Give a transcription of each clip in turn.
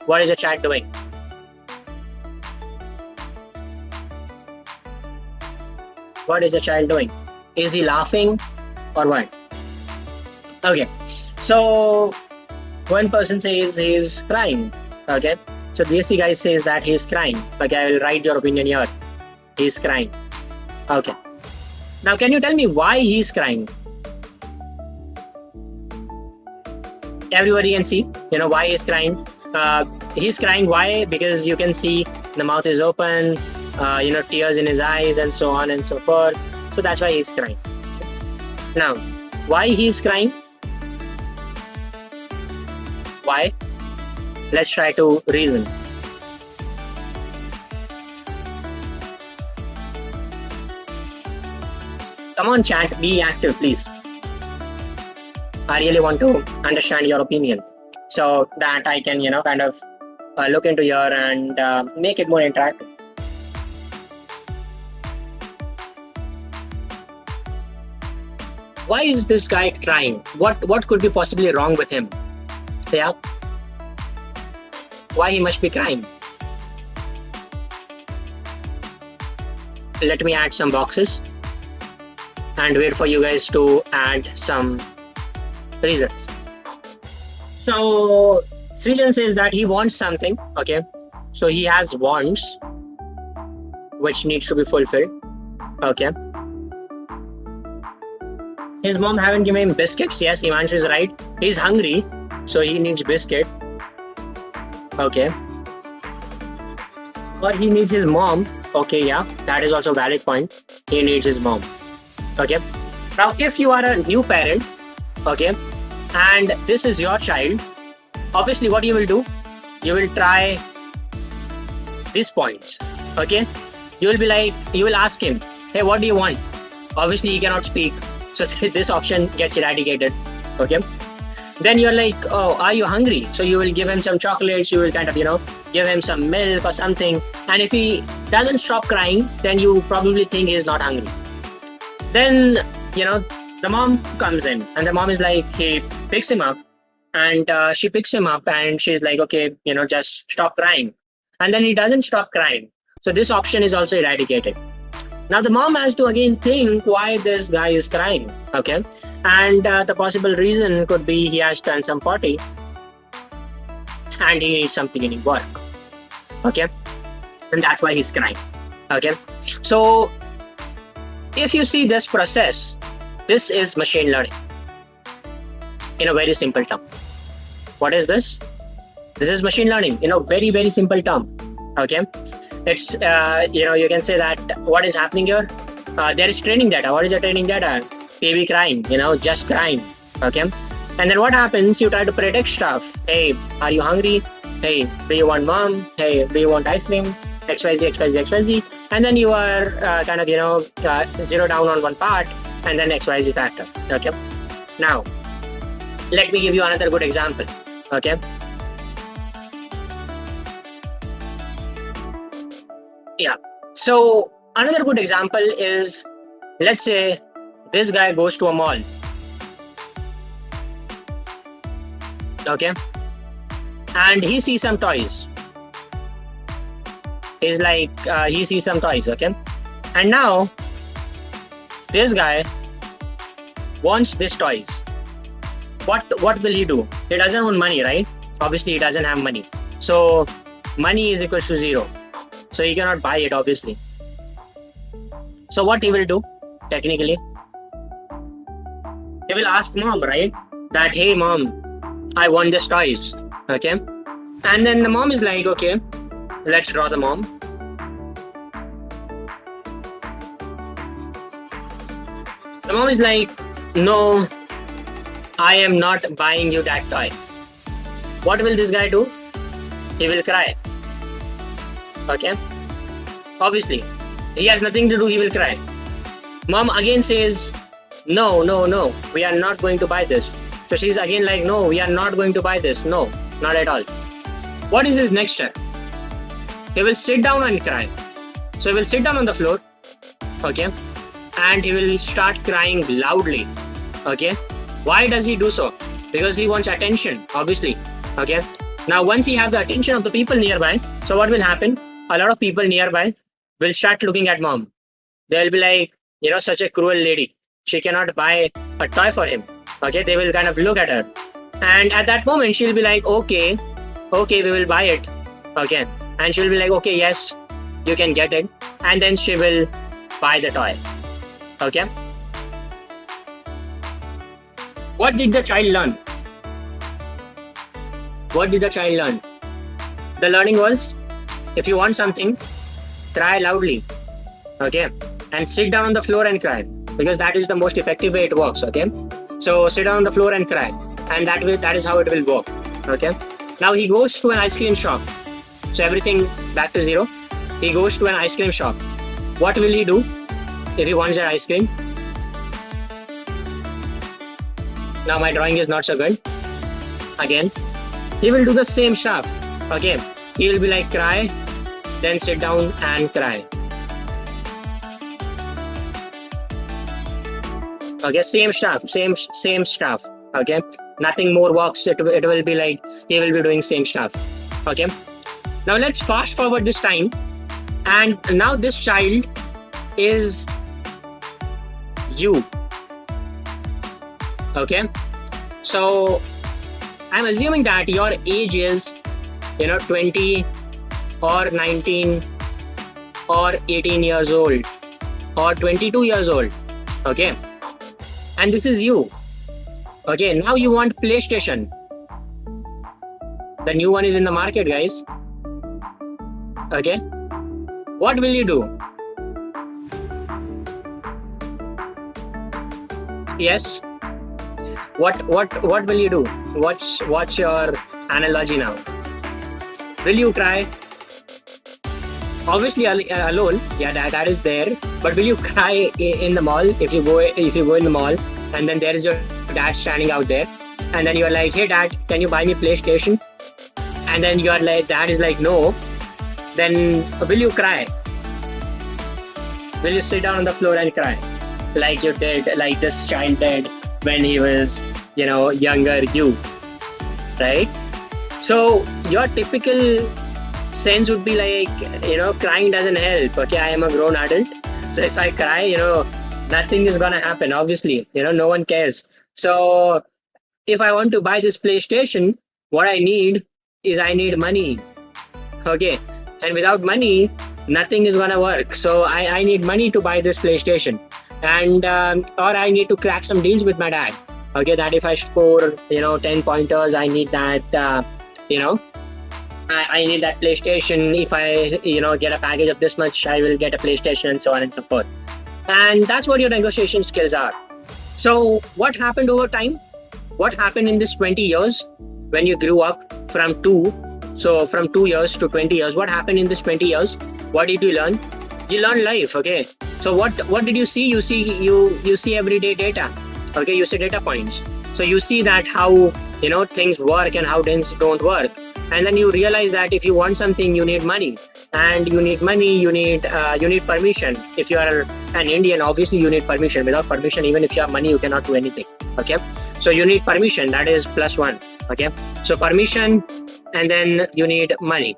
What is the child doing? What is the child doing? Is he laughing or what? Okay, so one person says he's crying. Okay, so DSC guy says that he's crying. Okay, I will write your opinion here. He's crying. Okay, now can you tell me why he's crying? Everybody can see, why he's crying. He's crying. Why? Because you can see the mouth is open, tears in his eyes, and so on and so forth. So that's why he's crying. Now, why he's crying? Why? Let's try to reason. Come on, chat, be active, please. I really want to understand your opinion so that I can, kind of look into here and make it more interactive. Why is this guy crying? What could be possibly wrong with him? Yeah. Why he must be crying? Let me add some boxes and wait for you guys to add some reasons. So Srijan says that he wants something. Okay, so he has wants which needs to be fulfilled. Okay, his mom haven't given him biscuits. Yes, Imanshu is right. He's hungry, so he needs biscuit. Okay, or he needs his mom. Okay, yeah, that is also a valid point. He needs his mom. Okay, now if you are a new parent, okay, and this is your child, obviously what you will do, you will try these points. Okay, you will be like, you will ask him, hey, what do you want? Obviously he cannot speak, so this option gets eradicated. Okay, then you're like, oh, are you hungry? So you will give him some chocolates, you will kind of give him some milk or something, and if he doesn't stop crying, then you probably think he's not hungry. Then the mom comes in, and the mom is like, he picks him up, and she picks him up, and she's like, okay, just stop crying. And then he doesn't stop crying. So this option is also eradicated. Now the mom has to again think why this guy is crying. Okay, and the possible reason could be he has done some potty and he needs something in work. Okay, and that's why he's crying. Okay, so if you see this process, this is machine learning in a very simple term. What is this? This is machine learning in a very, very simple term. Okay, it's you can say that what is happening here, there is training data. What is the training data? Baby crying, just crying. Okay, and then what happens, you try to predict stuff. Hey, are you hungry? Hey, do you want mom? Hey, do you want ice cream? XYZ, XYZ, XYZ, and then you are kind of zero down on one part, and then XYZ factor. Okay, now let me give you another good example. Okay, yeah, so another good example is, let's say this guy goes to a mall. Okay, and he sees some toys. He's like, he sees some toys. Okay, and now this guy wants these toys. What will he do? He doesn't want money, right? Obviously he doesn't have money, so money is equal to 0, so he cannot buy it, obviously. So what he will do, technically, he will ask mom, right, that hey mom, I want these toys. Okay, and then the mom is like, okay, let's draw the mom. The mom is like, no, I am not buying you that toy. What will this guy do? He will cry. Okay, obviously he has nothing to do, he will cry. Mom again says, no, we are not going to buy this. So she's again like, no, we are not going to buy this. No, not at all. What is his next step? He will sit down and cry. So he will sit down on the floor. Okay, and he will start crying loudly. Okay, why does he do so? Because he wants attention, obviously. Okay, Now, once he has the attention of the people nearby, so what will happen? A lot of people nearby will start looking at mom. They'll be like, such a cruel lady. She cannot buy a toy for him. Okay, they will kind of look at her. And at that moment, she'll be like, okay, we will buy it. Okay. And she'll be like, okay, yes, you can get it. And then she will buy the toy. Okay. What did the child learn? What did the child learn? The learning was, if you want something, cry loudly. Okay. And sit down on the floor and cry, because that is the most effective way it works. Okay. So sit down on the floor and cry. And that is how it will work. Okay. Now he goes to an ice cream shop. So everything back to zero. He goes to an ice cream shop. What will he do if he wants an ice cream? Now my drawing is not so good. Again, he will do the same stuff. Okay, he will be like cry, then sit down and cry. Okay, same stuff, same stuff. Okay, nothing more works. It will be like he will be doing same stuff. Okay. Now let's fast forward this time, and now this child is you. Okay, so I'm assuming that your age is 20 or 19 or 18 years old or 22 years old. Okay, and this is you. Okay, now you want PlayStation. The new one is in the market, guys. Okay, what will you do? Yes, what will you do? What's your analogy now? Will you cry? Obviously alone, yeah, that is there. But will you cry in the mall if you go in the mall and then there is your dad standing out there, and then you're like, hey dad, can you buy me PlayStation? And then your dad is like, no. Then will you cry? Will you sit down on the floor and cry like you did, like this child did when he was, younger you, right? So your typical sense would be like, crying doesn't help. Okay, I am a grown adult, so if I cry, nothing is gonna happen. Obviously, no one cares. So if I want to buy this PlayStation, what I need is money. Okay, and without money, nothing is gonna work. So I need money to buy this PlayStation, and or I need to crack some deals with my dad. Okay, that if I score 10 pointers, I need that I need that PlayStation. If I get a package of this much, I will get a PlayStation, and so on and so forth. And that's what your negotiation skills are. So what happened over time? What happened in this 20 years when you grew up from 2 years to 20 years? What happened in this 20 years? What did you learn? You learn life. Okay, so what did you see? You see everyday data. Okay, you see data points. So you see that how things work and how things don't work. And then you realize that if you want something, you need money, and you need permission. If you are an Indian, obviously you need permission. Without permission, even if you have money, you cannot do anything. Okay, so you need permission. That is +1. Okay, so permission, and then you need money.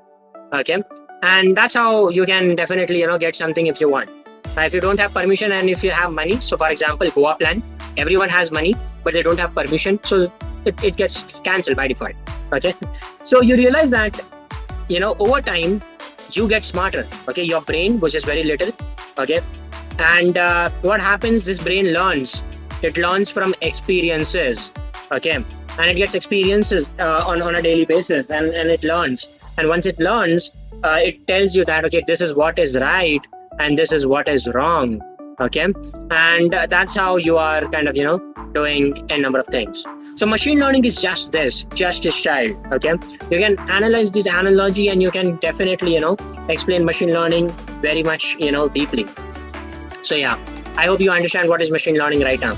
Okay, and that's how you can definitely get something if you want. If you don't have permission and if you have money, so for example, Goa plan, everyone has money, but they don't have permission, so it gets cancelled by default. Okay, so you realize that over time you get smarter. Okay, your brain, which is very little, okay, and what happens, this brain learns. It learns from experiences. Okay, and it gets experiences on a daily basis, and it learns. And once it learns, it tells you that, okay, this is what is right and this is what is wrong. Okay, and that's how you are kind of doing a number of things. So machine learning is just this child. Okay, you can analyze this analogy, and you can definitely explain machine learning very much deeply. So yeah, I hope you understand what is machine learning right now.